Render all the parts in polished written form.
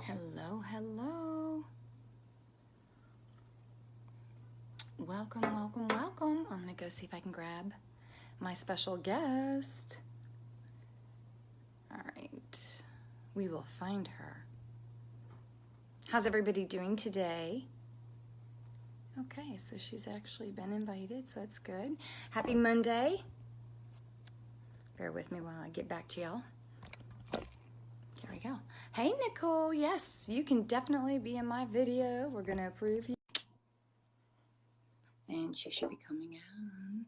Hello, hello. Welcome, welcome, welcome. I'm going to go see if I can grab my special guest. All right. We will find her. How's everybody doing today? Okay, so she's actually been invited, so that's good. Happy Monday. Bear with me while I get back to y'all. Here we go. Hey, Nicole. Yes, you can definitely be in my video. We're going to approve you. And she should be coming out.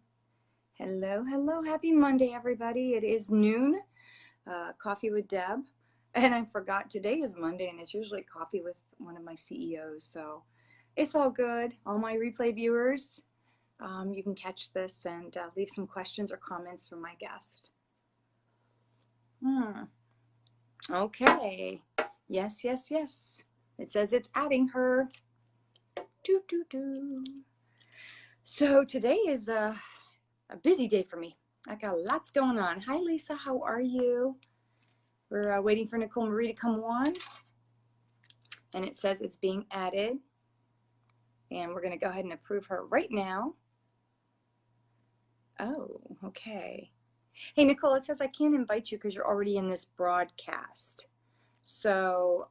Hello, hello. Happy Monday, everybody. It is noon. Coffee with Deb. And I forgot today is Monday, and it's usually coffee with one of my CEOs. So it's all good. All my replay viewers, you can catch this and leave some questions or comments for my guest. Okay. Yes, yes, yes. It says it's adding her. So today is a busy day for me. I got lots going on. Hi, Lisa. How are you? We're waiting for Nicole Marie to come on. And it says it's being added. And we're going to go ahead and approve her right now. Oh, okay. Hey, Nicole, it says I can't invite you because you're already in this broadcast. So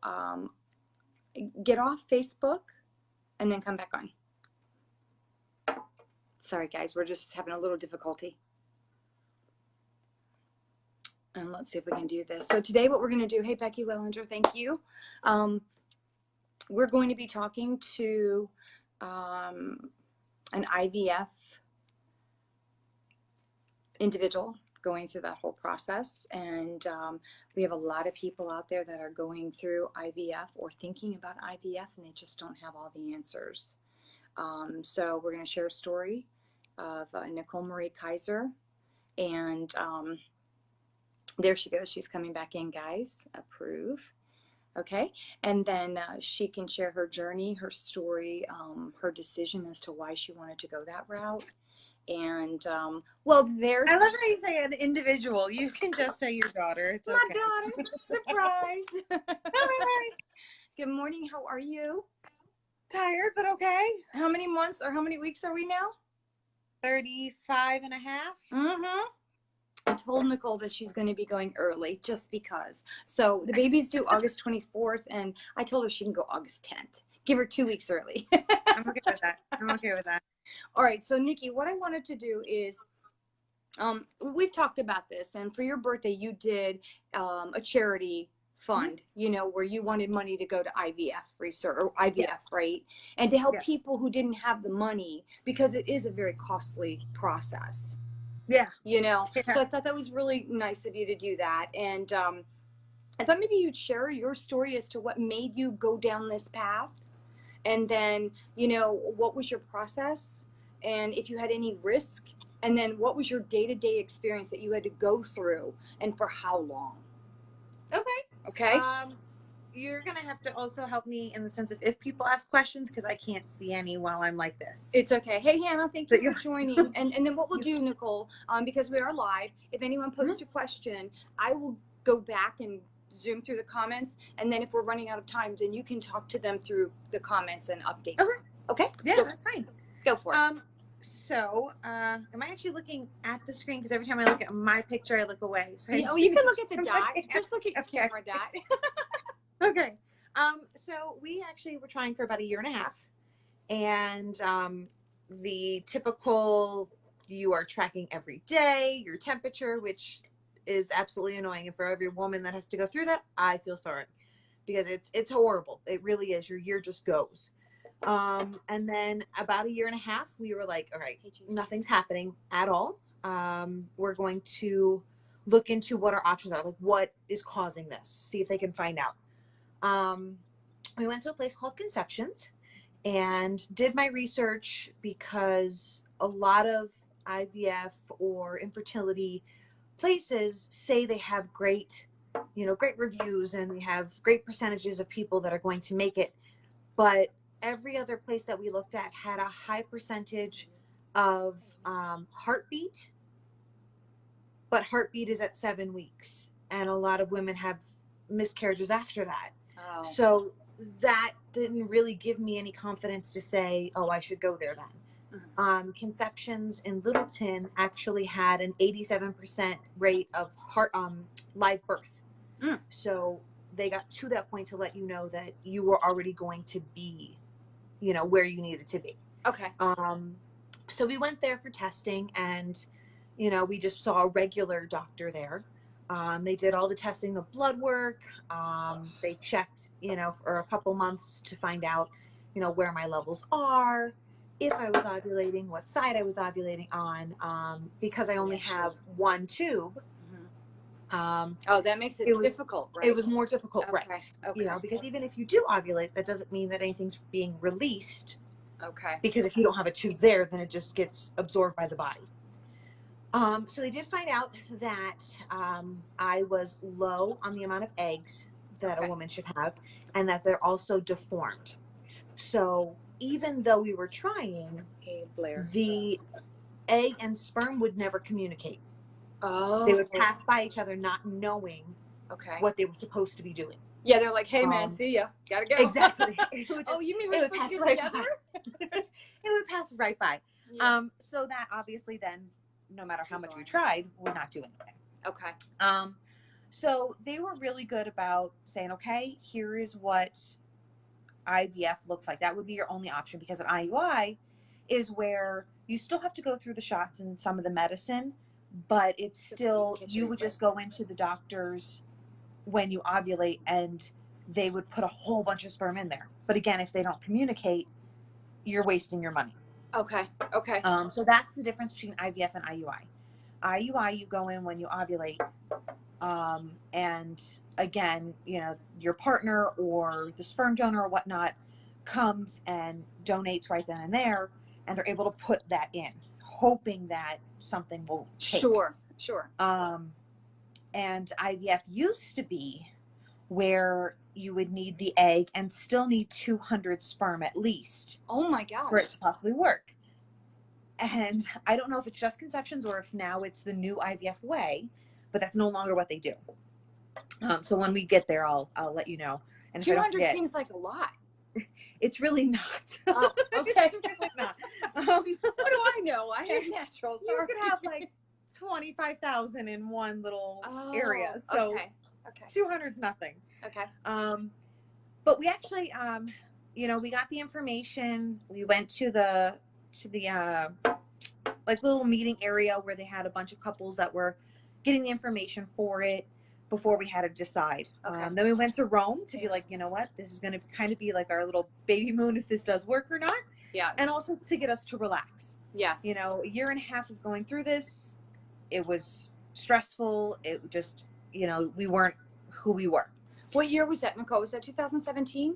get off Facebook and then come back on. Sorry, guys. We're just having a little difficulty. And let's see if we can do this. So today what we're going to do, hey, Becky Wellinger, thank you. We're going to be talking to an IVF individual going through that whole process. And we have a lot of people out there that are going through IVF or thinking about IVF, and they just don't have all the answers. So we're going to share a story of Nicole Marie Kaiser. And there she goes. She's coming back in, guys. Approve. Okay. And then she can share her journey, her story, her decision as to why she wanted to go that route. And well, there's I love how you say an individual. You can just say your daughter. It's okay. my daughter. Surprise. Hi. Good morning. How are you? Tired, but okay. How many months or how many weeks are we now? 35 and a half. I told Nicole that she's going to be going early just because. So the baby's due August 24th, and I told her she can go August 10th. Give her 2 weeks early. I'm okay with that. I'm okay with that. All right. So, Nikki, what I wanted to do is, we've talked about this, and for your birthday, you did a charity fund, you know, where you wanted money to go to IVF research or IVF, right? And to help people who didn't have the money, because it is a very costly process. Yeah. You know, so I thought that was really nice of you to do that. And I thought maybe you'd share your story as to what made you go down this path. And then, you know, what was your process? And if you had any risk? And then what was your day-to-day experience that you had to go through, and for how long? Okay. Okay. You're going to have to also help me in the sense of if people ask questions, because I can't see any while I'm like this. It's okay. Hey, Hannah, thank you for joining. And then what we'll do, Nicole, because we are live, if anyone posts a question, I will go back and zoom through the comments. And then if we're running out of time, then you can talk to them through the comments and update. Okay? Yeah, that's fine. Go for it. So, am I actually looking at the screen? Because every time I look at my picture, I look away. So you can look at the dot. Just look at camera dot. Okay. So we actually were trying for about 1.5 years. And the typical, you are tracking every day, your temperature, which is absolutely annoying. And for every woman that has to go through that, I feel sorry. Because it's horrible. It really is. Your year just goes. And then about 1.5 years, we were like, all right, nothing's happening at all. We're going to look into what our options are, like what is causing this, see if they can find out. We went to a place called Conceptions and did my research, because a lot of IVF or infertility places say they have great reviews and we have great percentages of people that are going to make it. But every other place that we looked at had a high percentage of heartbeat, but heartbeat is at 7 weeks. And a lot of women have miscarriages after that. Wow. So that didn't really give me any confidence to say, oh, I should go there then. Conceptions in Littleton actually had an 87% rate of live birth. Mm. So they got to that point to let you know that you were already going to be, you know, where you needed to be. Okay. So we went there for testing, and, you know, we just saw a regular doctor there. They did all the testing, the blood work. They checked, you know, for a couple months to find out, you know, where my levels are, if I was ovulating, what side I was ovulating on, because I only have one tube. Oh, that makes it difficult, right? It was more difficult, Okay. right? Okay. You know, because even if you do ovulate, that doesn't mean that anything's being released. Okay. Because if you don't have a tube there, then it just gets absorbed by the body. So they did find out that I was low on the amount of eggs that a woman should have, and that they're also deformed. So even though we were trying, the egg and sperm would never communicate. Oh. They would pass by each other not knowing what they were supposed to be doing. Yeah, they're like, hey man, see ya. Gotta go. Exactly. It would just, oh, you mean we're supposed to get right together? It would pass right by. Yeah. So that obviously then, no matter how much we tried, would not do anything. Okay. So they were really good about saying, okay, here is what IVF looks like. That would be your only option, because an IUI is where you still have to go through the shots and some of the medicine, but it's still, you would just go into the doctors when you ovulate and they would put a whole bunch of sperm in there. But again, if they don't communicate, you're wasting your money. Okay. Okay. So that's the difference between IVF and IUI. IUI, you go in when you ovulate. And again, you know, your partner or the sperm donor or whatnot comes and donates right then and there, and they're able to put that in, hoping that something will take. Sure. And IVF used to be where you would need the egg and still need 200 sperm at least. Oh my God. For it to possibly work. And I don't know if it's just conceptions or if now it's the new IVF way, but that's no longer what they do. So when we get there, I'll let you know. And 200 seems like a lot. It's really not. Oh, okay. It's really not. What do I know? I have natural. You could have like 25,000 in one little area. So okay. 200's nothing. Okay. But we actually, you know, we got the information. We went to the like little meeting area where they had a bunch of couples that were getting the information for it before we had to decide. Then we went to Rome to be like, you know what, this is going to kind of be like our little baby moon if this does work or not. Yeah. And also to get us to relax. Yes. You know, a year and a half of going through this, it was stressful. It just, you know, we weren't who we were. What year was that, Nicole? Was that 2017?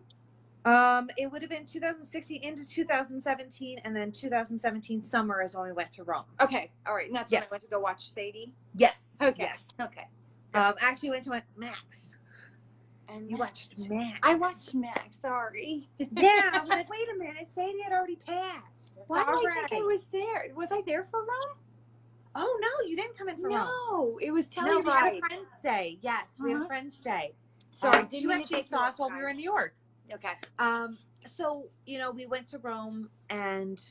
It would have been 2016 into 2017, and then 2017 summer is when we went to Rome. Okay, all right, and that's when I went to go watch Sadie. Yes. Okay. Yes. Okay. Actually went to Max. And you watched Max. I watched Max. Sorry. Yeah, I was like, wait a minute, Sadie had already passed. Why did I think I was there? Was I there for Rome? Oh no, you didn't come in for Rome. No, it was Telluride. No, we had a friend stay. Yes, we had a friend stay. Sorry, you actually saw us while we were in New York. Okay. So, you know, we went to Rome and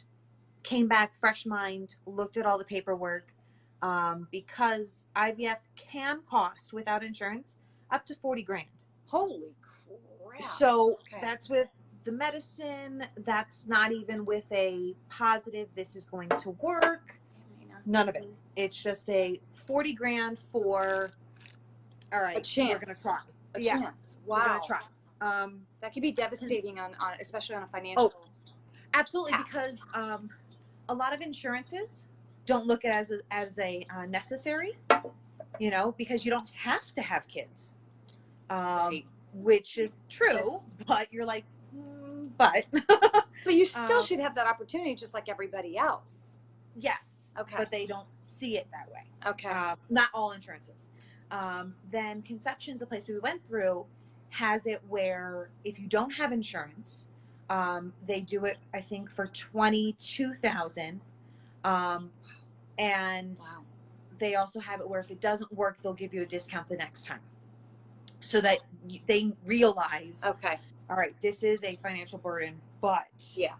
came back fresh mind, looked at all the paperwork, because IVF can cost without insurance up to 40 grand. Holy crap. So that's with the medicine. That's not even with a positive, this is going to work. None of it. It's just a 40 grand for, all right, a chance. We're going to try. A chance. Wow. We're going to try. That could be devastating on especially on a financial. Oh, absolutely, because a lot of insurances don't look at it as a necessary, you know, because you don't have to have kids, Right. which is true. But you're like, but you still should have that opportunity, just like everybody else. Yes. Okay. But they don't see it that way. Okay. Not all insurances. Then Conception's, a place we went through, has it where if you don't have insurance, they do it, I think, for $22,000. And they also have it where if it doesn't work, they'll give you a discount the next time. so that they realize, Okay. all right, this is a financial burden, but Yeah.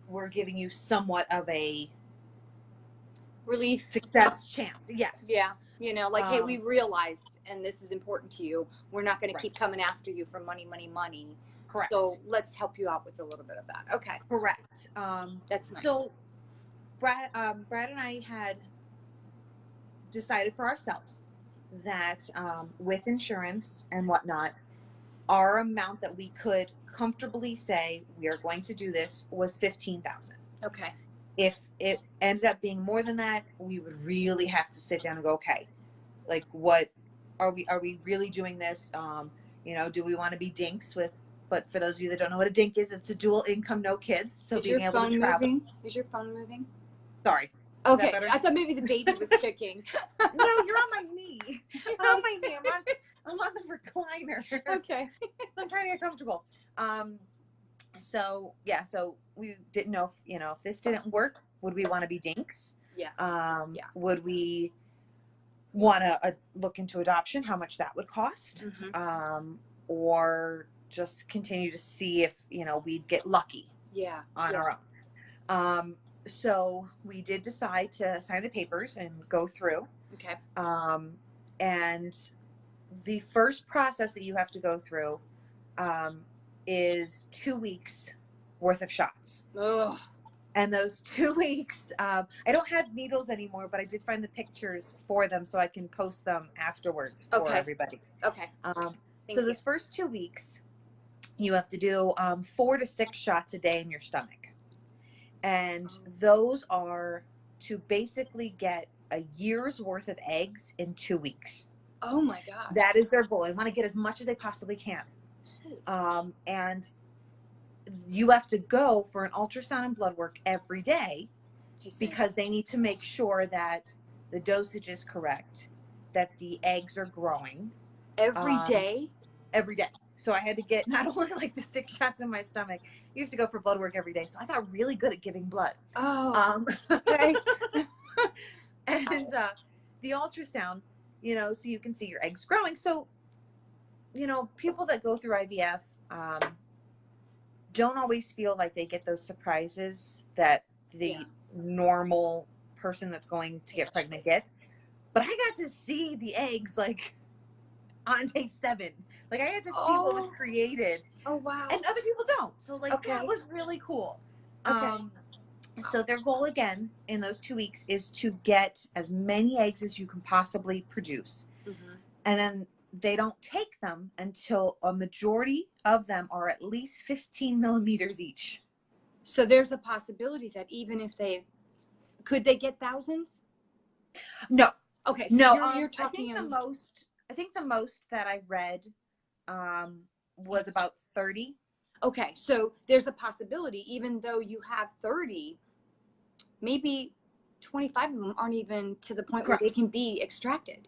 we're giving you somewhat of a Relief. success chance. Yes. Yeah. You know, like, hey, we Um, realized, and this is important to you. We're not going to keep right. coming after you for money, money, money. Correct. So let's help you out with a little bit of that. Okay. Correct. That's nice. So Brad and I had decided for ourselves that with insurance and whatnot, our amount that we could comfortably say we are going to do this was 15,000. Okay. If it ended up being more than that, we would really have to sit down and go, okay, like, what are we really doing this? You know, do we want to be dinks with? But for those of you that don't know what a dink is, it's a dual income, no kids. So Is being your able to phone travel. moving? Is your phone moving? Sorry. Is that Okay. better? I thought maybe the baby was kicking. No, you're on my knee. You're on my knee. I'm on the recliner. Okay. I'm trying to get comfortable. So yeah, so we didn't know if, you know, if this didn't work, would we want to be dinks? Yeah. Yeah. Would we want to look into adoption, how much that would cost? Mm-hmm. Or just continue to see if, you know, we'd get lucky Yeah. on Yeah. our own. So we did decide to sign the papers and go through. Okay. And the first process that you have to go through is 2 weeks worth of shots. Oh. And those 2 weeks, I don't have needles anymore, but I did find the pictures for them so I can post them afterwards for everybody. Okay. So those first 2 weeks, you have to do 4 to 6 shots a day in your stomach. And those are to basically get a year's worth of eggs in 2 weeks. Oh my gosh. That is their goal. They want to get as much as they possibly can. And you have to go for an ultrasound and blood work every day because they need to make sure that the dosage is correct, that the eggs are growing. Every day? Every day. So I had to get not only like the 6 shots in my stomach, you have to go for blood work every day. So I got really good at giving blood. Oh, okay. And the ultrasound, you know, so you can see your eggs growing. So, you know, people that go through IVF don't always feel like they get those surprises that the normal person that's going to get pregnant gets. But I got to see the eggs like on day 7. Like, I had to see what was created. Oh, wow. And other people don't. So, like, that was really cool. Okay. So their goal, again, in those 2 weeks is to get as many eggs as you can possibly produce. Mm-hmm. And then they don't take them until a majority of them are at least 15 millimeters each. So there's a possibility that even if could they get thousands? No. Okay. So no. You're talking. I think the most that I read was about 30. Okay. So there's a possibility, even though you have 30, maybe 25 of them aren't even to the point where they can be extracted.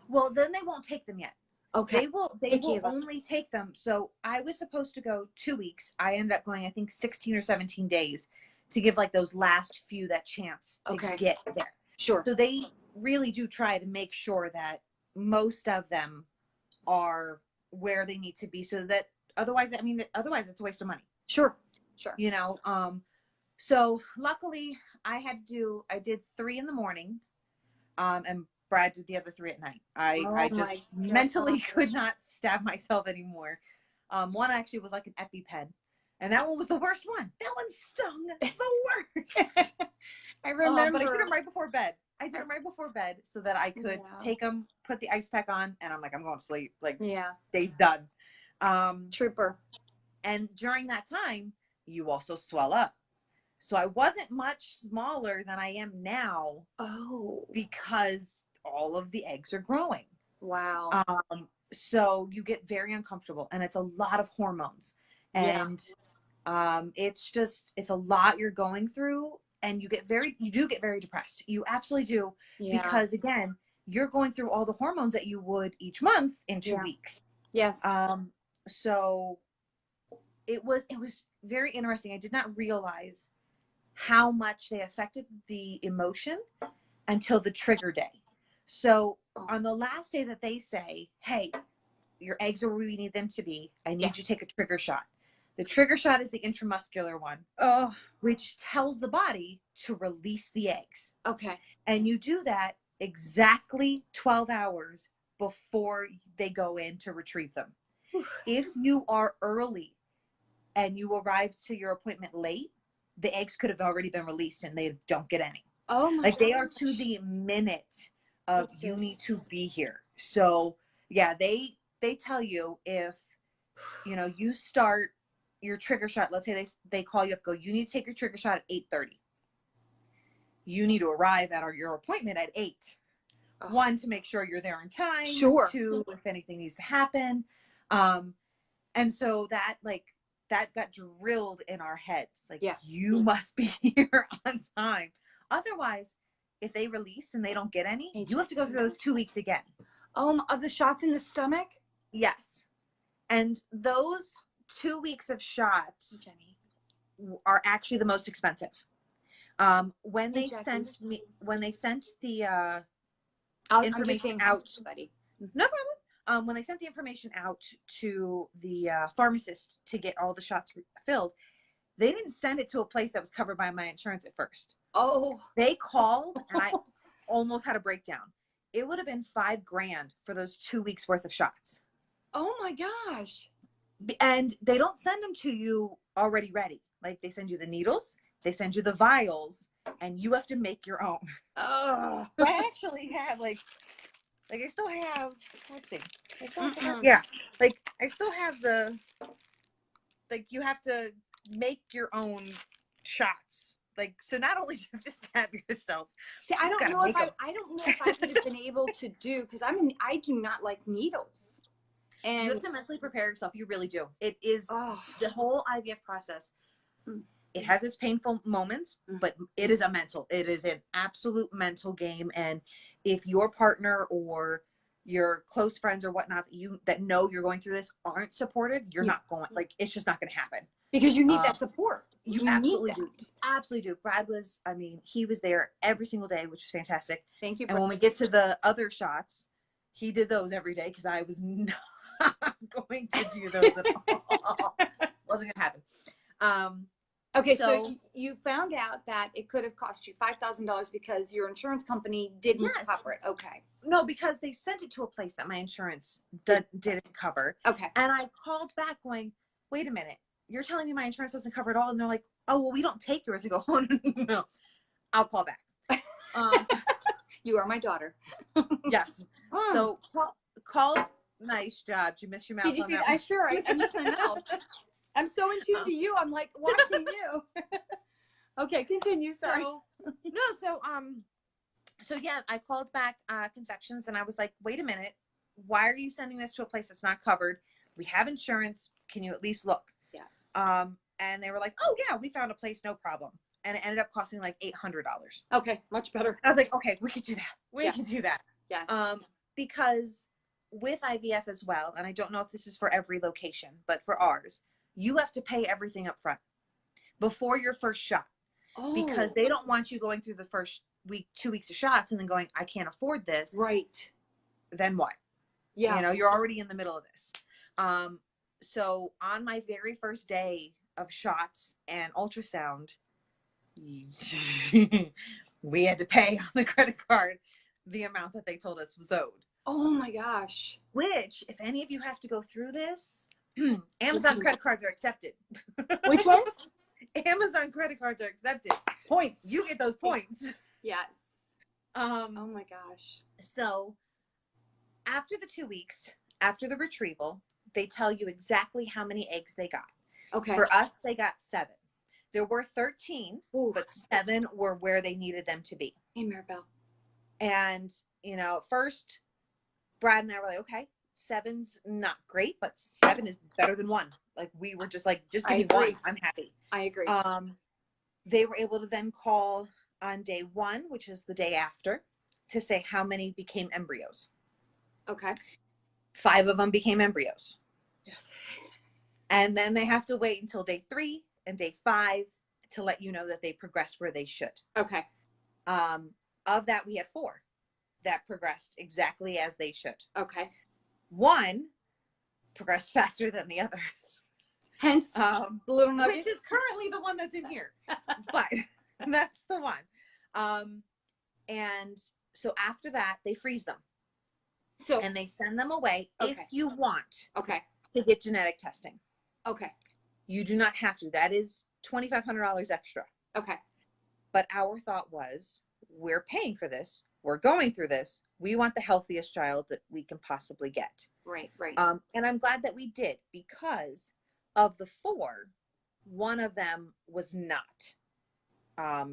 Well, then they won't take them yet. Okay. They will only take them. So I was supposed to go 2 weeks. I ended up going, I think, 16 or 17 days to give like those last few that chance to get there. Sure. So they really do try to make sure that most of them are where they need to be, so that otherwise it's a waste of money. Sure. You know, so luckily I did 3 in the morning, and Brad did the other 3 at night. I just mentally could not stab myself anymore. One actually was like an EpiPen, and that one was the worst one. That one stung the worst. I remember. But I did them right before bed. So that I could take them, put the ice pack on, and I'm like, I'm going to sleep. Like, day's done. Trooper. And during that time, you also swell up. So I wasn't much smaller than I am now. Oh. Because all of the eggs are growing. Wow. So you get very uncomfortable, and it's a lot of hormones. And it's a lot you're going through, and you do get very depressed. You absolutely do. Yeah. Because again, you're going through all the hormones that you would each month in 2 weeks. Yes. So it was very interesting. I did not realize how much they affected the emotion until the trigger day. So on the last day that they say, hey, your eggs are where we need them to be. I need Yeah. you to take a trigger shot. The trigger shot is the intramuscular one, Oh, which tells the body to release the eggs. okay. And you do that exactly 12 hours before they go in to retrieve them. Whew. If you are early and you arrive to your appointment late, the eggs could have already been released and they don't get any. Oh my Like they are gosh. to the minute of It's you need to this. be here. So yeah, they tell you if you start your trigger shot. Let's say they call you up, go, you need to take your trigger shot at 8:30. You need to arrive at your appointment at 8. Oh. One, to make sure you're there in time. Sure. Two, if anything needs to happen. And so that got drilled in our heads. Like, Yeah. you must be here on time. Otherwise, if they release and they don't get any, you have to go through those 2 weeks again. Of the shots in the stomach? Yes. And those 2 weeks of shots Jenny. are actually the most expensive. When they sent the information out, buddy. no problem. When they sent the information out to the pharmacist to get all the shots filled, they didn't send it to a place that was covered by my insurance at first. Oh. They called and I almost had a breakdown. It would have been $5,000 for those 2 weeks worth of shots. Oh my gosh. And they don't send them to you already ready. Like, they send you the needles, they send you the vials, and you have to make your own. Oh. I actually had like I still have, let's see. Mm-mm. Yeah. Like, I still have you have to make your own shots. Like, so not only do you just have yourself. See, I don't know if I would have been able to do, because I do not like needles. And you have to mentally prepare yourself. You really do. It is the whole IVF process. It has its painful moments, but it is an absolute mental game. And if your partner or your close friends or whatnot that know you're going through this aren't supportive, you're not going, like, it's just not going to happen. Because you need that support. You absolutely do. Absolutely do. Brad was, he was there every single day, which was fantastic. Thank you. And when we get to the other shots, he did those every day because I was not going to do those at all. Wasn't going to happen. Okay, so you found out that it could have cost you $5,000 because your insurance company didn't cover it. Okay. No, because they sent it to a place that my insurance didn't cover. Okay. And I called back going, wait a minute, you're telling me my insurance doesn't cover it all? And they're like, oh, well, we don't take yours. I go, oh, no, I'll call back. You are my daughter. Yes. So called. Nice job. Did you miss your mouth? Did you see that? I missed my mouth. I'm so in tune to you. I'm like watching you. Okay, continue. Sorry. So yeah, I called back Conceptions and I was like, wait a minute, why are you sending this to a place that's not covered? We have insurance. Can you at least look? Yes. And they were like, oh yeah, we found a place, no problem. And it ended up costing like $800. Okay, much better. I was like, okay, we could do that. We can do that. Yes. Because with IVF as well, and I don't know if this is for every location, but for ours, you have to pay everything up front before your first shot. Because they don't want you going through the first 2 weeks of shots and then going, I can't afford this. Right. Then what? Yeah. You're already in the middle of this. So on my very first day of shots and ultrasound, we had to pay on the credit card the amount that they told us was owed. Oh my gosh. Which, if any of you have to go through this, Amazon credit cards are accepted. Which ones? Amazon credit cards are accepted. Points. You get those points. Yes. Oh my gosh. So after the 2 weeks, after the retrieval, they tell you exactly how many eggs they got. Okay. For us, they got 7. There were 13, Ooh. but 7 were where they needed them to be. Hey, Maribel. And, first, Brad and I were like, okay, 7's not great, but 7 is better than 1. Like, we were just like, just give me 1. I'm happy. I agree. They were able to then call on day 1, which is the day after, to say how many became embryos. Okay. 5 of them became embryos. Yes. And then they have to wait until day 3 and day 5 to let you know that they progressed where they should. Okay. Of that, we had 4 that progressed exactly as they should. Okay. 1 progressed faster than the others. Hence, the little nugget. Which is currently the one that's in here, but that's the one. And so after that, they freeze them. So, and they send them away if Okay. you want okay, to get genetic testing. okay, You do not have to. That is $2,500 extra. okay. But our thought was, we're paying for this. We're going through this. We want the healthiest child that we can possibly get. Right, right. And I'm glad that we did, because of the 4, one of them was not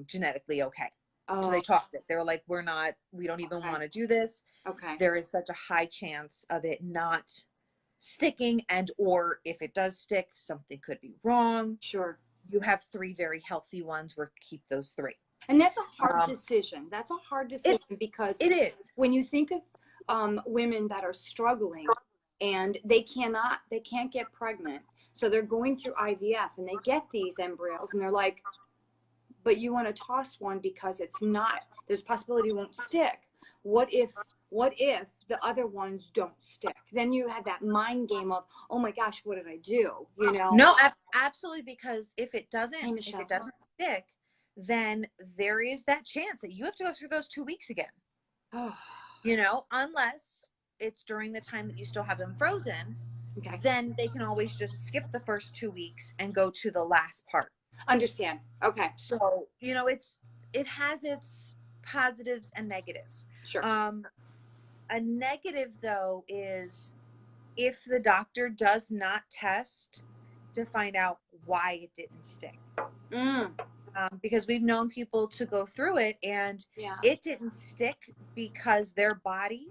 genetically okay. So they tossed it. They were like, we don't even want to do this. Okay. There is such a high chance of it not sticking, and or if it does stick, something could be wrong. Sure. You have 3 very healthy ones. We're keep those 3. And that's a hard decision. That's a hard decision because it is. When you think of women that are struggling and they can't get pregnant, so they're going through IVF and they get these embryos and they're like, but you want to toss one because there's a possibility it won't stick. What if the other ones don't stick? Then you have that mind game of, oh my gosh, what did I do? You know? No, absolutely. Because if it doesn't Michelle. stick, then there is that chance that you have to go through those 2 weeks again. You know, unless it's during the time that you still have them frozen. Okay. Then they can always just skip the first 2 weeks and go to the last part. Understand. Okay. So, you know, it has its positives and negatives. Sure. A negative, though, is if the doctor does not test to find out why it didn't stick. Because we've known people to go through it and it didn't stick because their body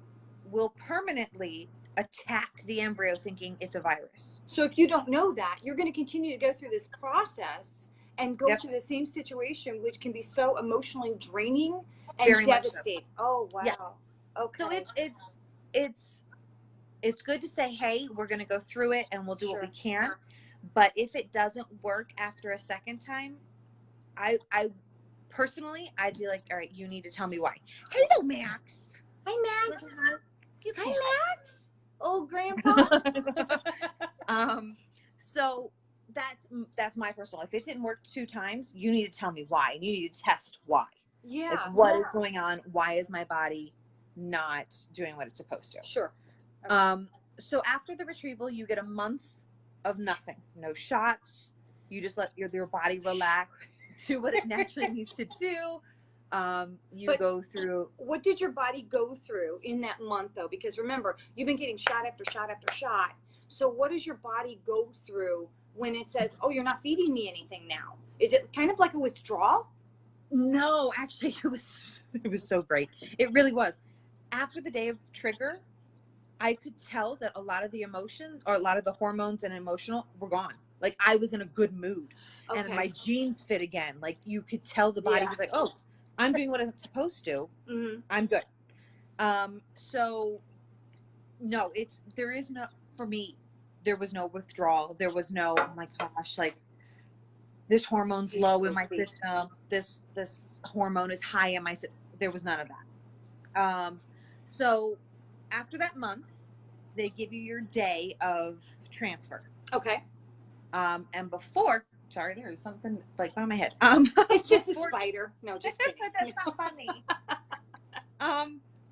will permanently attack the embryo thinking it's a virus. So if you don't know that, you're going to continue to go through this process and go through the same situation, which can be so emotionally draining and Very devastating. So. Oh, wow. Yeah. Okay. So it's good to say, hey, we're going to go through it and we'll do what we can. But if it doesn't work after a second time, I personally, I'd be like, all right, you need to tell me why. Hello, Max. Hi, Max. Hi, Max. Old grandpa. So that's my personal. If it didn't work 2 times, you need to tell me why. You need to test why. Yeah. Like, what is going on? Why is my body not doing what it's supposed to? Sure. Okay. So after the retrieval, you get a month of nothing. No shots. You just let your body relax, do what it naturally needs to do. Go through. What did your body go through in that month, though? Because remember, you've been getting shot after shot after shot. So what does your body go through when it says, oh, you're not feeding me anything now? Is it kind of like a withdrawal? No, actually, it was so great. It really was. After the day of trigger, I could tell that a lot of the emotions or a lot of the hormones and emotional were gone. Like, I was in a good mood and my jeans fit again. Like, you could tell the body was like, oh, I'm doing what I'm supposed to. Mm-hmm. I'm good. So no, for me, there was no withdrawal. There was no, oh my gosh, like, this hormone's low in my system. This hormone is high in my system. There was none of that. So after that month, they give you your day of transfer. Okay. And before, sorry, there was something like by my head. It's just a spider. No, just kidding. That's not funny.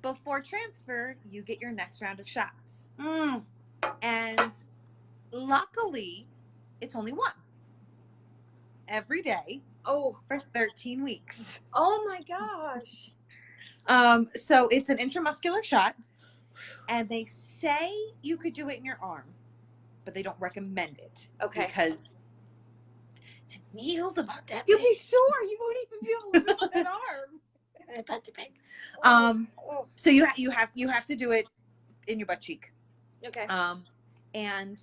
Before transfer, you get your next round of shots. And luckily, it's only 1 every day. Oh, for 13 weeks. Oh my gosh. So it's an intramuscular shot, and they say you could do it in your arm, but they don't recommend it. Okay. Because the needle's about that You'll big. be sore. You won't even be able to lift that arm. That's big. So you have to do it in your butt cheek. Okay. And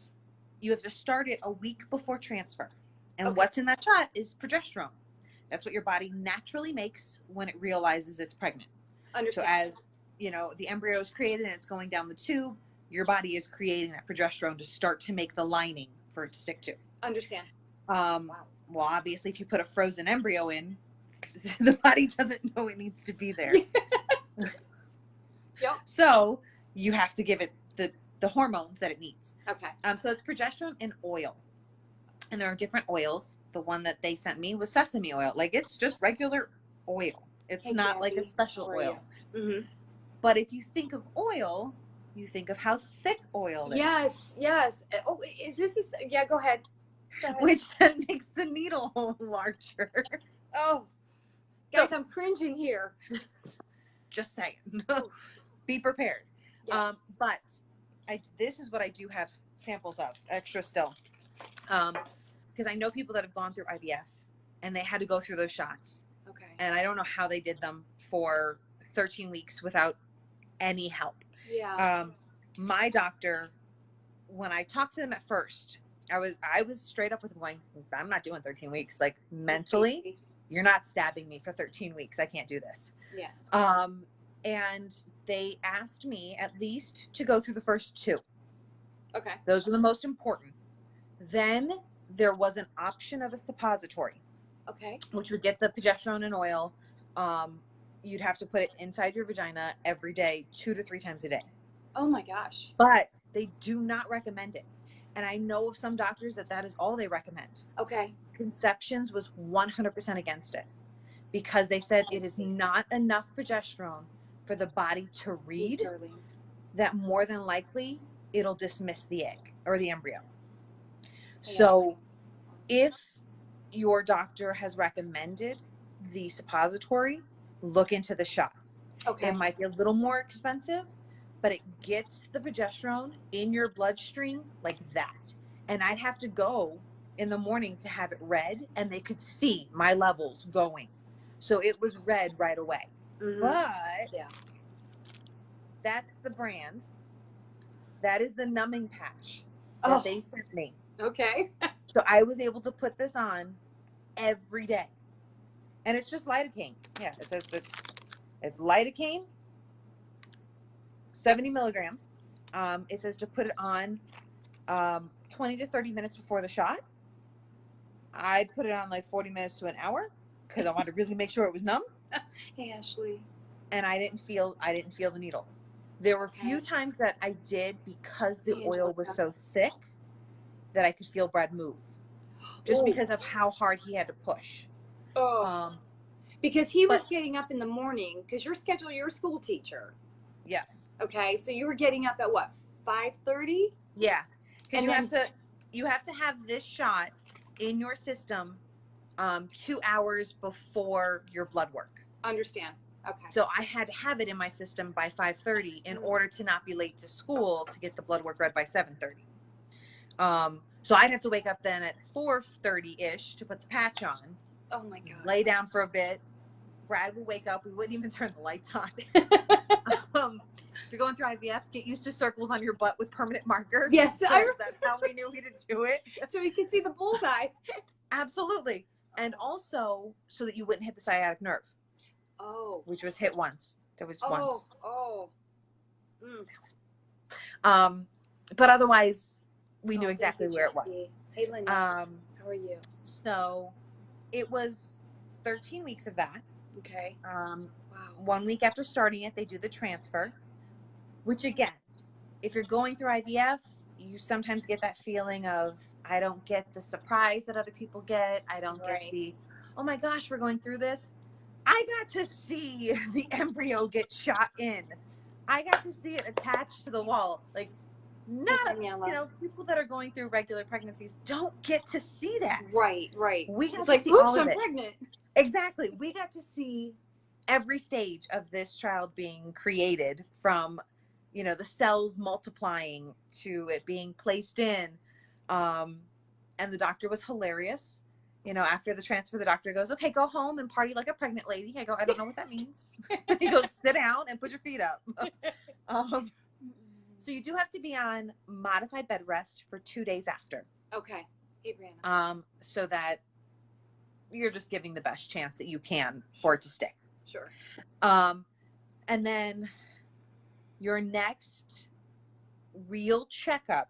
you have to start it a week before transfer. And what's in that shot is progesterone. That's what your body naturally makes when it realizes it's pregnant. Understand. So as, you know, the embryo is created and it's going down the tube, your body is creating that progesterone to start to make the lining for it to stick to. Understand. Well, obviously, if you put a frozen embryo in, the body doesn't know it needs to be there. Yep. So you have to give it the the hormones that it needs. Okay. So it's progesterone and oil. And there are different oils. The one that they sent me was sesame oil. Like, it's just regular oil. It's Hey, not like a Gabby. special How are oil. you? Mm-hmm. But if you think of oil, you think of how thick oil is. Yes, yes. Oh, is this? Yeah, go ahead. Go ahead. Which then makes the needle hole larger. Oh, guys, So- I'm cringing here. Just saying. Be prepared. Yes. But this is what I do have samples of, extra still. Because I know people that have gone through IVF and they had to go through those shots. Okay. And I don't know how they did them for 13 weeks without any help. Yeah. My doctor, when I talked to them at first, I was straight up with him going, I'm not doing 13 weeks. Like, mentally, you're not stabbing me for 13 weeks. I can't do this. Yes. And they asked me at least to go through the first 2. Okay. Those were the most important. Then there was an option of a suppository. Okay. Which would get the progesterone and oil. You'd have to put it inside your vagina every day, 2 to 3 times a day. Oh my gosh. But they do not recommend it. And I know of some doctors that is all they recommend. Okay. Conceptions was 100% against it because they said it is not enough progesterone for the body to read that more than likely it'll dismiss the egg or the embryo. So if your doctor has recommended the suppository, look into the shot. Okay. It might be a little more expensive, but it gets the progesterone in your bloodstream like that. And I'd have to go in the morning to have it read, and they could see my levels going. So it was read right away. Mm-hmm. But that's the brand. That is the numbing patch that they sent me. Okay. So I was able to put this on every day. And it's just lidocaine. Yeah, it says it's lidocaine, 70 milligrams. It says to put it on 20 to 30 minutes before the shot. I'd put it on like 40 minutes to an hour because I wanted to really make sure it was numb. Hey, Ashley. And I didn't feel the needle. There were a few times that I did because the oil was so thick that I could feel Brad move. Just because of how hard he had to push. Because he was getting up in the morning, because you're a school teacher. Yes. Okay, so you were getting up at what, 5:30? Yeah, because you have to have this shot in your system 2 hours before your blood work. Understand. Okay. So I had to have it in my system by 5:30 in order to not be late to school to get the blood work read by 7:30. So I'd have to wake up then at 4:30-ish to put the patch on. Oh my God. Lay down for a bit. Brad would wake up. We wouldn't even turn the lights on. If you're going through IVF, get used to circles on your butt with permanent marker. Yes. That's how we knew we to do it. So we could see the bullseye. Absolutely. And also so that you wouldn't hit the sciatic nerve. Oh. Which was hit once. There was once. Oh. But otherwise, we knew exactly where it was. Hey, Linda. How are you? So it was 13 weeks of that. Okay. Wow. 1 week after starting it, they do the transfer, which again, if you're going through IVF, you sometimes get that feeling of, I don't get the surprise that other people get. I don't get the, oh my gosh, we're going through this. I got to see the embryo get shot in. I got to see it attached to the wall. Like, people that are going through regular pregnancies don't get to see that. Right. We got it's to like, see oops, all of I'm it. pregnant. Exactly. We got to see every stage of this child being created, from, the cells multiplying to it being placed in. And the doctor was hilarious. After the transfer, the doctor goes, okay, go home and party like a pregnant lady. I go, I don't know what that means. He goes, sit down and put your feet up. So you do have to be on modified bed rest for 2 days after. Okay. Hey, Brianna. So that you're just giving the best chance that you can for it to stay. Sure. And then your next real checkup,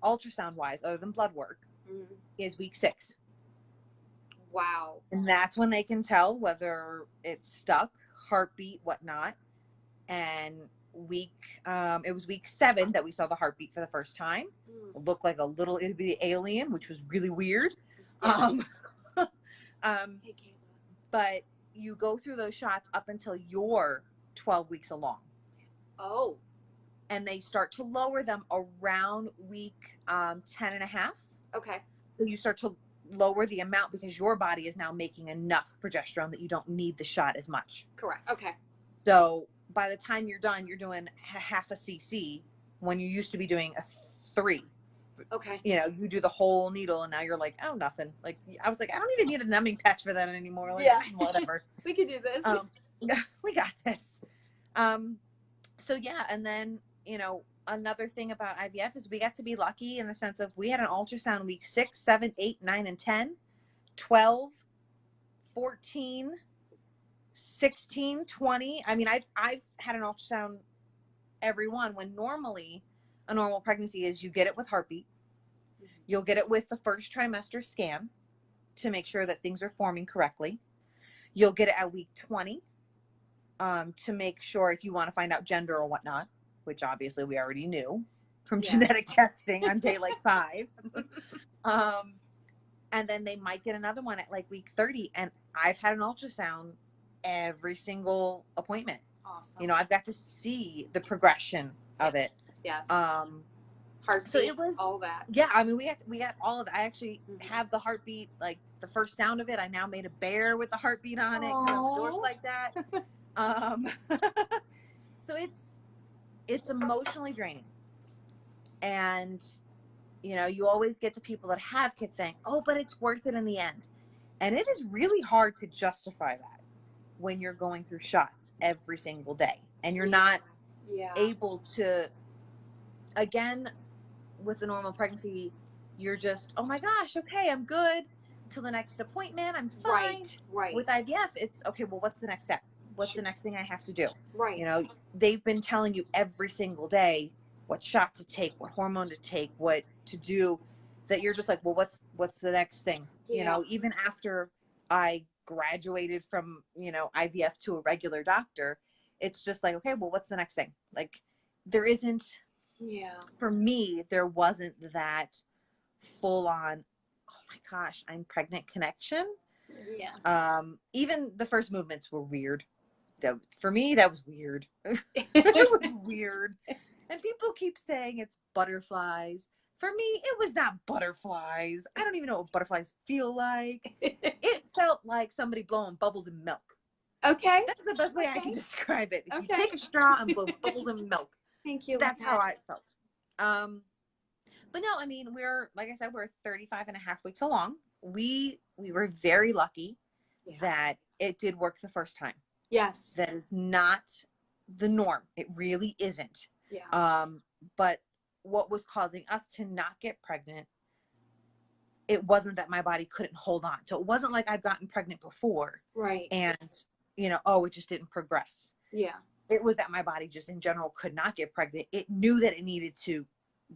ultrasound wise, other than blood work, is week 6. Wow. And that's when they can tell whether it's stuck, heartbeat, whatnot. And it was week 7 that we saw the heartbeat for the first time. Mm. It looked like a little itty bitty alien, which was really weird. Yeah. Hey, Kayla. But you go through those shots up until you're 12 weeks along. Oh. And they start to lower them around week 10 and a half. Okay. So you start to lower the amount because your body is now making enough progesterone that you don't need the shot as much. Correct. Okay. So by the time you're done, you're doing half a cc when you used to be doing a 3. Okay. You know, you do the whole needle and now you're like, oh, nothing. Like, I was like, I don't even need a numbing patch for that anymore. Like, Yeah. whatever. We could do this. We got this. So yeah. And then, you know, another thing about IVF is we got to be lucky in the sense of we had an ultrasound week 6, 7, 8, 9, and 10, 12, 14, 16, 20. I mean, I've had an ultrasound every one, when normally a normal pregnancy is you get it with heartbeat. You'll get it with the first trimester scan to make sure that things are forming correctly. You'll get it at week 20 to make sure if you want to find out gender or whatnot, which obviously we already knew from genetic testing on day like 5. And then they might get another one at like week 30. And I've had an ultrasound every single appointment. Awesome. You know, I've got to see the progression of it. Yes. Heartbeat, so it was all that. Yeah, I mean, we got all of it. I actually have the heartbeat, like the first sound of it. I now made a bear with the heartbeat on it, kind of dork like that. So it's emotionally draining, and you know, you always get the people that have kids saying, "Oh, but it's worth it in the end," and it is really hard to justify that when you're going through shots every single day and you're not able to. Again, with a normal pregnancy, you're just, oh my gosh, okay, I'm good till the next appointment, I'm fine. Right. With IVF, it's okay, well, what's the next step? What's the next thing I have to do? Right. You know, they've been telling you every single day what shot to take, what hormone to take, what to do, that you're just like, well, what's the next thing? You know, even after I graduated from, you know, IVF to a regular doctor, it's just like, okay, well, what's the next thing? Like, there isn't, for me, there wasn't that full on, oh my gosh, I'm pregnant connection. Even the first movements were weird. For me, that was weird. It was weird. And people keep saying it's butterflies. For me, it was not butterflies. I don't even know what butterflies feel like. It felt like somebody blowing bubbles in milk. Okay. That's the best way I can describe it. If you take a straw and blow bubbles in milk. Thank you. That's how I felt. But no, I mean, like I said, we're 35 and a half weeks along. We were very lucky that it did work the first time. Yes. That is not the norm. It really isn't. But what was causing us to not get pregnant, it wasn't that my body couldn't hold on. So it wasn't like I'd gotten pregnant before. Right. And, you know, oh, it just didn't progress. Yeah. It was that my body just in general could not get pregnant. It knew that it needed to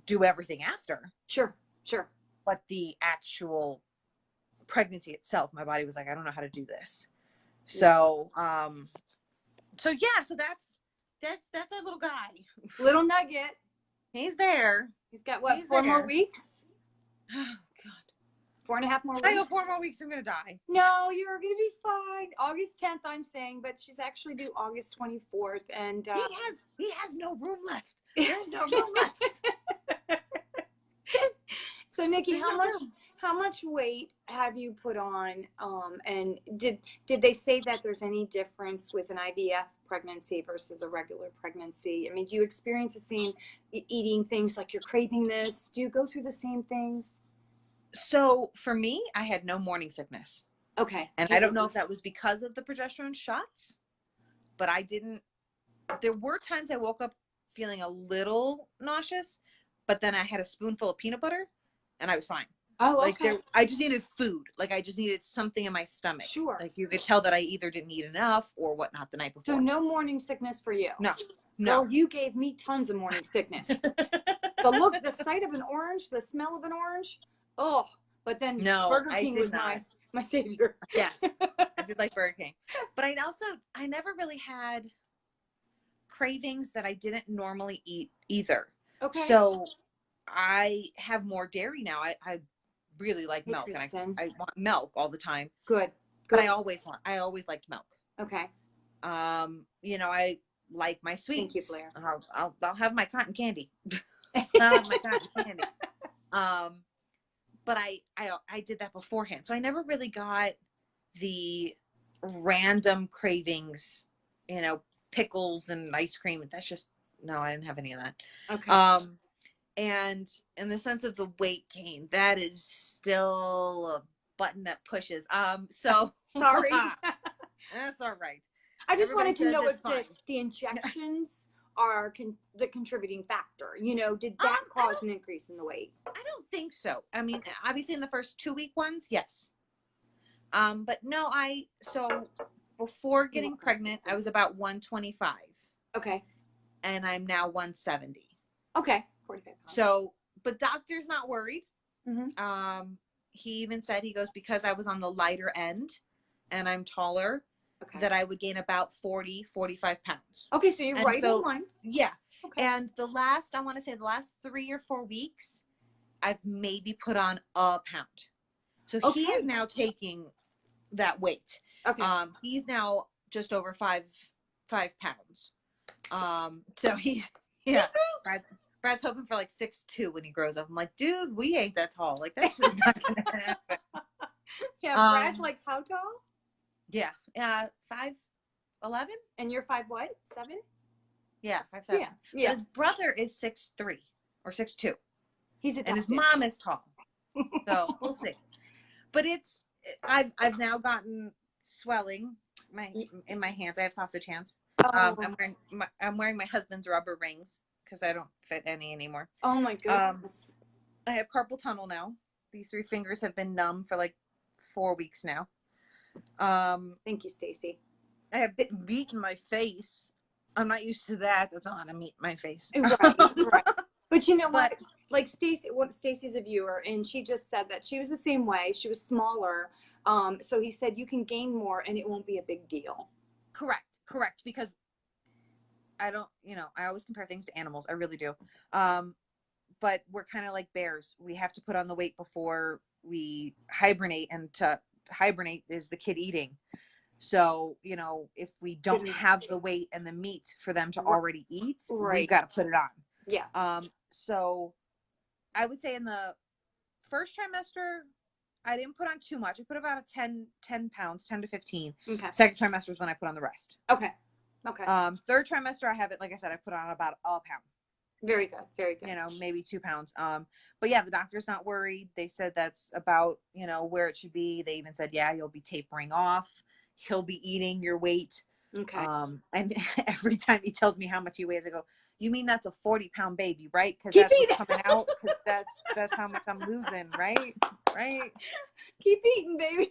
do everything after. Sure. But the actual pregnancy itself, my body was like, I don't know how to do this. So, so that's our little guy. Little nugget. He's there. He's got what, 4 more weeks? Oh, God. 4.5 more weeks. I go 4 more weeks, I'm going to die. No, you're going to be fine. August 10th, I'm saying, but she's actually due August 24th. And he has no room left. There's no room left. So, Nikki, how much weight have you put on? And did they say that there's any difference with an IVF pregnancy versus a regular pregnancy? I mean, do you experience the same eating things, like you're craving this? Do you go through the same things? So for me, I had no morning sickness. Okay. And I don't know if that was because of the progesterone shots, but I didn't. There were times I woke up feeling a little nauseous, but then I had a spoonful of peanut butter and I was fine. Oh, okay. Like I just needed food. Like I just needed something in my stomach. Sure. Like you could tell that I either didn't eat enough or whatnot the night before. So no morning sickness for you? No. Girl, you gave me tons of morning sickness. The sight of an orange, the smell of an orange. Oh, but then Burger King was my savior. Yes, I did like Burger King. But I never really had cravings that I didn't normally eat either. Okay. So I have more dairy now. I really like Hey, milk, and Kristen. I want milk all the time. Good. But Good. I always liked milk. Okay. You know, I like my Thank you, sweets. Blair. I'll have my cotton candy. I'll have my cotton candy. But I did that beforehand, so I never really got the random cravings. You know, pickles and ice cream. That's just no. I didn't have any of that. Okay. And in the sense of the weight gain, that is still a button that pushes. So Sorry. that's all right. I just Everybody wanted to says know it's if fine. the injections are the contributing factor. You know, did that I cause an increase in the weight? don't think so. I mean, obviously in the first 2-week ones, yes. But no, so before getting pregnant, I was about 125. Okay. And I'm now 170. Okay. 45 pounds. So, but doctor's not worried. Mm-hmm. He even said, he goes, because I was on the lighter end and I'm taller, Okay. that I would gain about 40, 45 pounds. Okay, so you're And right so, in line. Yeah. Okay. And I want to say the last 3 or 4 weeks, I've maybe put on a pound. So he is now taking that weight. Okay. He's now just over 5 pounds. So yeah, Brad's hoping for like 6'2" when he grows up. I'm like, dude, we ain't that tall. Like, that's just not gonna happen. Yeah, Brad's like how tall? Yeah, 5'11". And you're 5 what? 7? Yeah, 5'7". Yeah. But his brother is 6'3" or 6'2". He's adopted. And his mom is tall. So we'll see. But I've now gotten swelling in my hands. I have sausage hands. Oh. I'm wearing my husband's rubber rings because I don't fit any anymore. Oh my goodness. I have carpal tunnel now. These 3 fingers have been numb for like 4 weeks now. Thank you, Stacy. I have meat in my face. I'm not used to that. That's on a meat in my face. Right. But you know what? Like Stacy's a viewer, and she just said that she was the same way. She was smaller. So he said you can gain more and it won't be a big deal. Correct. Because I don't, I always compare things to animals. I really do. But we're kind of like bears. We have to put on the weight before we hibernate, and to hibernate is the kid eating. So, if we don't have the weight and the meat for them to already eat, we've got to put it on. Yeah. So I would say in the first trimester, I didn't put on too much. I put about 10 pounds, 10 to 15. Okay. Second trimester is when I put on the rest. Okay. Third trimester, I have it, like I said, I put on about a pound. Very good. Maybe 2 pounds. But yeah, the doctor's not worried. They said that's about, where it should be. They even said, yeah, you'll be tapering off. He'll be eating your weight. Okay. And every time he tells me how much he weighs, I go, you mean that's a 40-pound baby, right? Because that's what's coming out. Because that's how much I'm losing, right? Right? Keep eating, baby.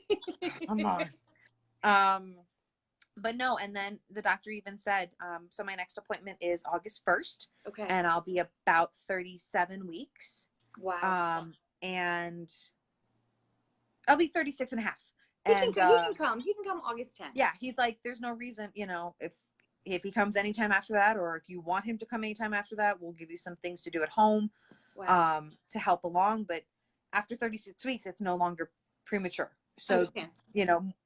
Come on. But no, and then the doctor even said, so my next appointment is August 1st. Okay. And I'll be about 37 weeks. Wow. And I'll be 36 and a half. He can come. He can come August 10th. Yeah, he's like, there's no reason, if he comes anytime after that, or if you want him to come anytime after that, we'll give you some things to do at home. Wow. To help along. But after 36 weeks, it's no longer premature. So,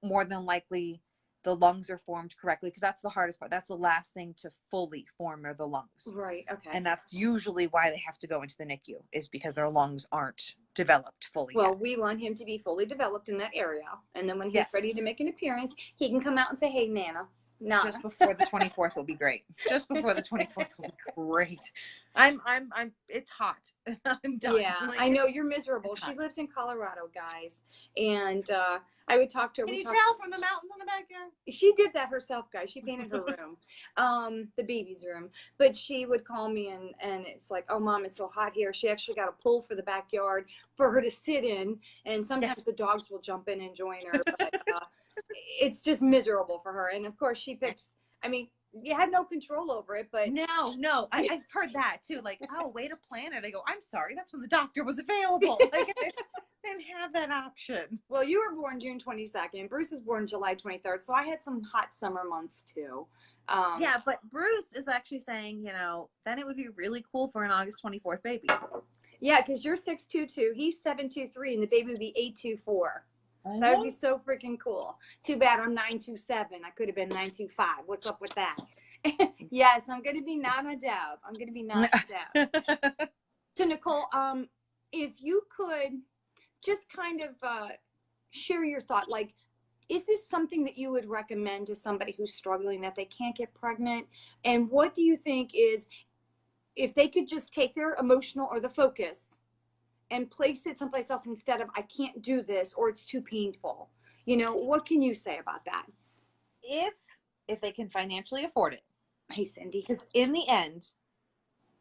more than likely the lungs are formed correctly, because that's the hardest part. That's the last thing to fully form are the lungs. Right. Okay. And that's usually why they have to go into the NICU, is because their lungs aren't developed fully Well, yet. we want him to be fully developed in that area. And then when he's ready to make an appearance, he can come out and say, hey, Nana. Just before the 24th will be great. Just before the 24th will be great. It's hot. I'm done. Yeah, I know you're miserable. She lives in Colorado, guys. And I would talk to her. Can you tell from the mountains in the backyard? She did that herself, guys. She painted her room, the baby's room. But she would call me and it's like, oh, Mom, it's so hot here. She actually got a pool for the backyard for her to sit in. And sometimes the dogs will jump in and join her. But it's just miserable for her. And of course she picks, you had no control over it, but no, I've heard that too. Like, oh, way to plan it. I go, I'm sorry, that's when the doctor was available. Like, didn't have that option. Well, you were born June 22nd. Bruce was born July 23rd. So I had some hot summer months too. Yeah, but Bruce is actually saying, then it would be really cool for an August 24th baby. Yeah, because you're 6'2", he's 7'2", and the baby would be 8'4". That would be so freaking cool. Too bad I'm 9'7". I could have been 9'5". What's up with that? Yes, I'm going to be not a dab. I'm going to be not a dab. So Nicole, if you could just kind of share your thought, like, is this something that you would recommend to somebody who's struggling that they can't get pregnant? And what do you think is, if they could just take their emotional or the focus and place it someplace else instead of, I can't do this, or it's too painful, what can you say about that? If they can financially afford it. Hey, Cindy. Because in the end,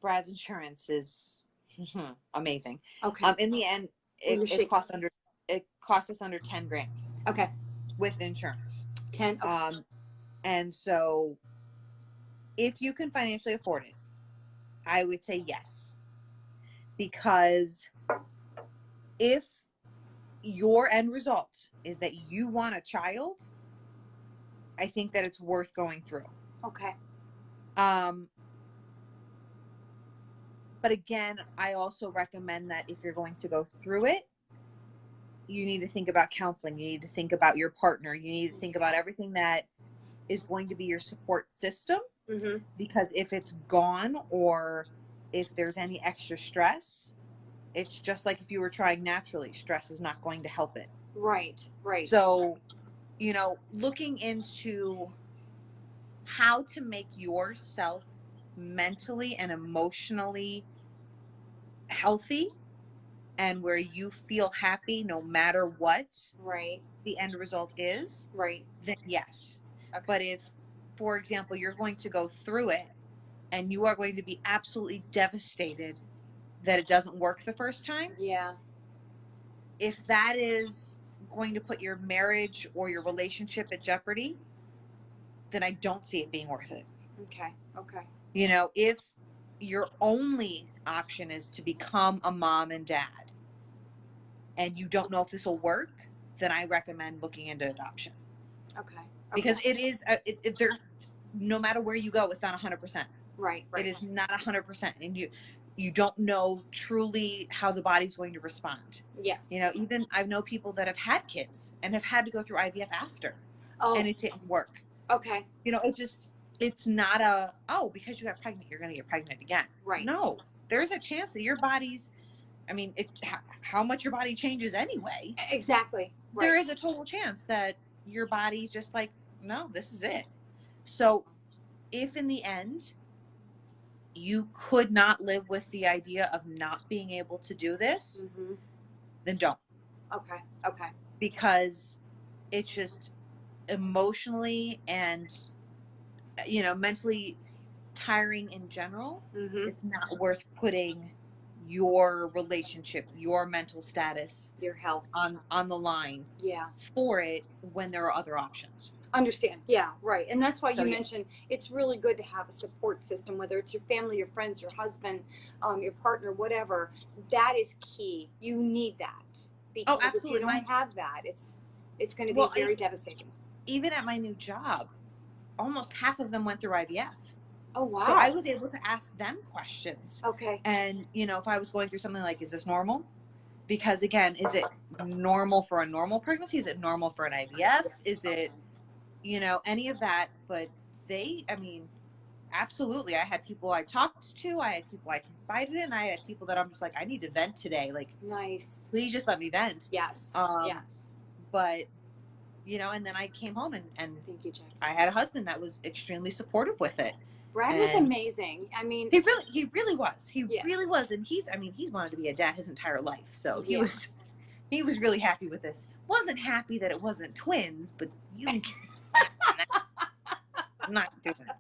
Brad's insurance is amazing. Okay. In the end, it cost us under 10 grand. Okay. With insurance. 10. Okay. And so if you can financially afford it, I would say yes. Because if your end result is that you want a child, I think that it's worth going through. Okay. But again, I also recommend that if you're going to go through it, you need to think about counseling. You need to think about your partner. You need to think about everything that is going to be your support system. Mm-hmm. Because if it's gone, or if there's any extra stress, it's just like if you were trying naturally. Stress is not going to help it. Right. So, looking into how to make yourself mentally and emotionally healthy, and where you feel happy no matter what the end result is, then yes. Okay. But if, for example, you're going to go through it and you are going to be absolutely devastated that it doesn't work the first time, if that is going to put your marriage or your relationship at jeopardy, then I don't see it being worth it. Okay. If your only option is to become a mom and dad, and you don't know if this will work, then I recommend looking into adoption. Okay. Because it is, there, no matter where you go, it's not 100%. Right. It is not 100%. And you don't know truly how the body's going to respond. Yes. Even I know people that have had kids and have had to go through IVF after. Oh. And it didn't work. Okay. It's not because you got pregnant, you're going to get pregnant again. Right. No, there's a chance that your body's, how much your body changes anyway. Exactly. Right. There is a total chance that your body's just like, no, this is it. So if in the end you could not live with the idea of not being able to do this, then don't. Okay. Because it's just emotionally and mentally tiring in general. It's not worth putting your relationship, your mental status, your health on the line for it when there are other options. Understand. Yeah, right. And that's why you mentioned it's really good to have a support system, whether it's your family, your friends, your husband, your partner, whatever. That is key. You need that. Because absolutely. If you don't have that, it's going to be very devastating. Even at my new job, almost half of them went through IVF. Oh, wow. So I was able to ask them questions. Okay. And, if I was going through something like, is this normal? Because again, is it normal for a normal pregnancy? Is it normal for an IVF? Is it, any of that? But absolutely. I had people I talked to, I had people I confided in, I had people that I'm just like, I need to vent today. Like, nice. Please just let me vent. Yes. Yes. But, and then I came home and thank you, Jack. I had a husband that was extremely supportive with it. Brad was amazing. He really was. He really was. And he's wanted to be a dad his entire life. So he was really happy with this. Wasn't happy that it wasn't twins, but I'm not doing it.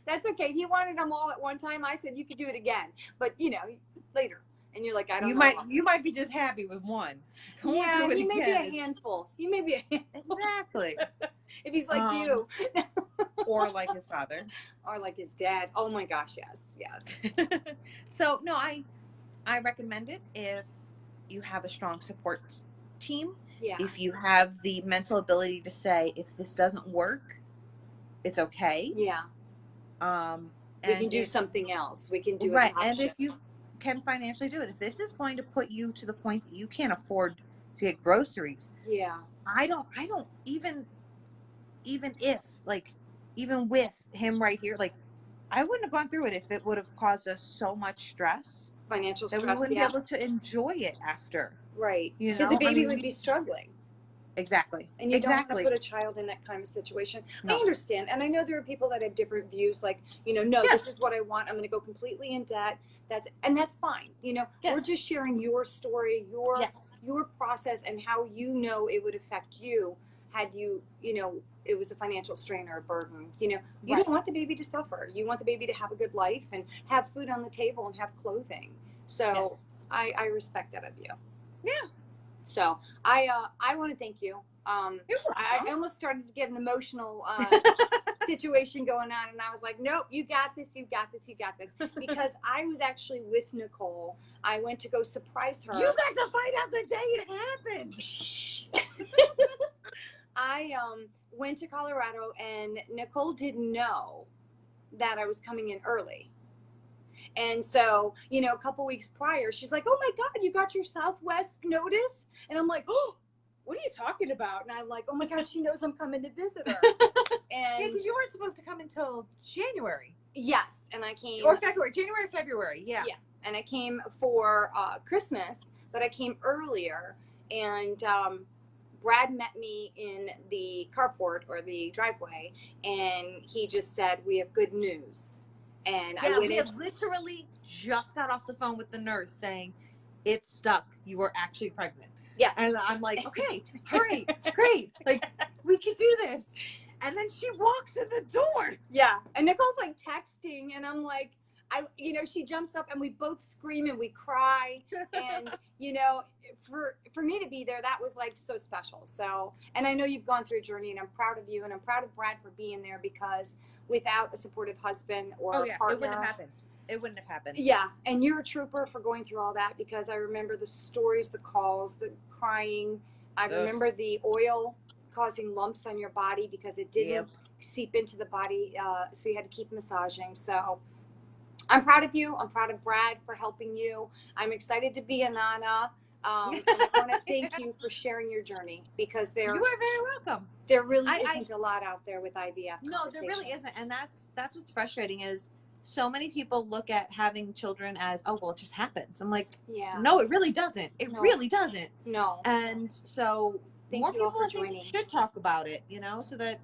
That's okay. He wanted them all at one time. I said, you could do it again, but later. And you're like, I don't know. You might be just happy with one. Yeah, he may be a handful. Exactly. If he's like you. Or like his father. Or like his dad. Oh my gosh, yes. So no, I recommend it if you have a strong support team, Yeah. if you have the mental ability to say, if this doesn't work, it's okay. Yeah. We can And do if, something else. We can do right, an and option. if you can financially do it, if this is going to put you to the point that you can't afford to get groceries, Yeah. I don't even if, like, even with him right here, like, I wouldn't have gone through it if it would have caused us so much stress Financial that we stress, wouldn't be yeah. able to enjoy it after. Right. You Because the know, I baby mean, would be struggling. exactly. And you don't want to Exactly. put a child in that kind of situation. I No. understand. And I know there are people that have different views, like, no, Yes. this is what I want. I'm going to go completely in debt. That's fine. We're Yes. just sharing your story, Yes. your process, and how it would affect you had it was a financial strain or a burden. You Right. don't want the baby to suffer. You want the baby to have a good life and have food on the table and have clothing. So Yes. I respect that of you. Yeah. So I want to thank you. You're I welcome. almost started to get an emotional situation going on, and I was like, nope, you got this, you got this, you got this. Because I was actually with Nicole. I went to go surprise her. You got to find out the day it happened. I went to Colorado, and Nicole didn't know that I was coming in early. And so, a couple weeks prior, she's like, oh my God, you got your Southwest notice? And I'm like, oh, what are you talking about? And I'm like, oh my God, she knows I'm coming to visit her. And yeah, because you weren't supposed to come until January. Yes, and I came. Or February, February, yeah. Yeah, and I came for Christmas, but I came earlier, and Brad met me in the carport or the driveway, and he just said, we have good news. And yeah, I went we had literally just got off the phone with the nurse saying, it's stuck. You are actually pregnant. Yeah. And I'm like, okay, great. Like, we can do this. And then she walks in the door. Yeah. And Nicole's like texting, and I'm like, she jumps up and we both scream and we cry. And, for me to be there, that was like so special. So, and I know you've gone through a journey, and I'm proud of you, and I'm proud of Brad for being there, because without a supportive husband or partner, it wouldn't have happened. It wouldn't have happened. Yeah. And you're a trooper for going through all that, because I remember the stories, the calls, the crying. I remember the oil causing lumps on your body because it didn't seep into the body. So you had to keep massaging. So I'm proud of you. I'm proud of Brad for helping you. I'm excited to be a Nana. And I want to thank you for sharing your journey, because you are very welcome. There really isn't a lot out there with IVF. No, there really isn't. And that's what's frustrating, is so many people look at having children as, oh, well, it just happens. I'm like, yeah, no, it really doesn't. It really doesn't. No. And so more people, I think, should talk about it, so that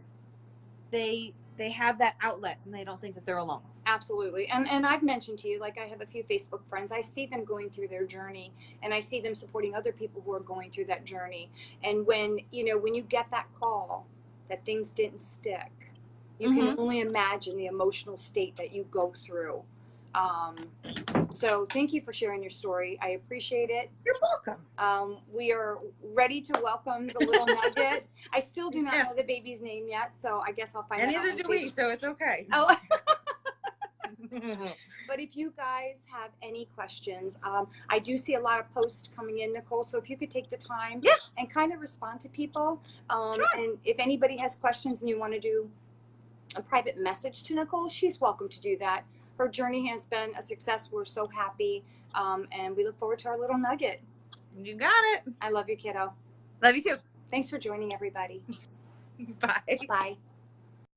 they have that outlet and they don't think that they're alone. Absolutely. And I've mentioned to you, like, I have a few Facebook friends. I see them going through their journey, and I see them supporting other people who are going through that journey. And when you get that call that things didn't stick, you can only imagine the emotional state that you go through. So thank you for sharing your story. I appreciate it. You're welcome. We are ready to welcome the little nugget. I still do not know the baby's name yet, so I guess I'll find out. And neither do we, so it's okay. Oh. But if you guys have any questions, I do see a lot of posts coming in, Nicole, so if you could take the time and kind of respond to people. Sure. And if anybody has questions and you want to do a private message to Nicole, she's welcome to do that. Her journey has been a success. We're so happy, and we look forward to our little nugget. You got it. I love you, kiddo. Love you too. Thanks for joining, everybody. Bye. Bye.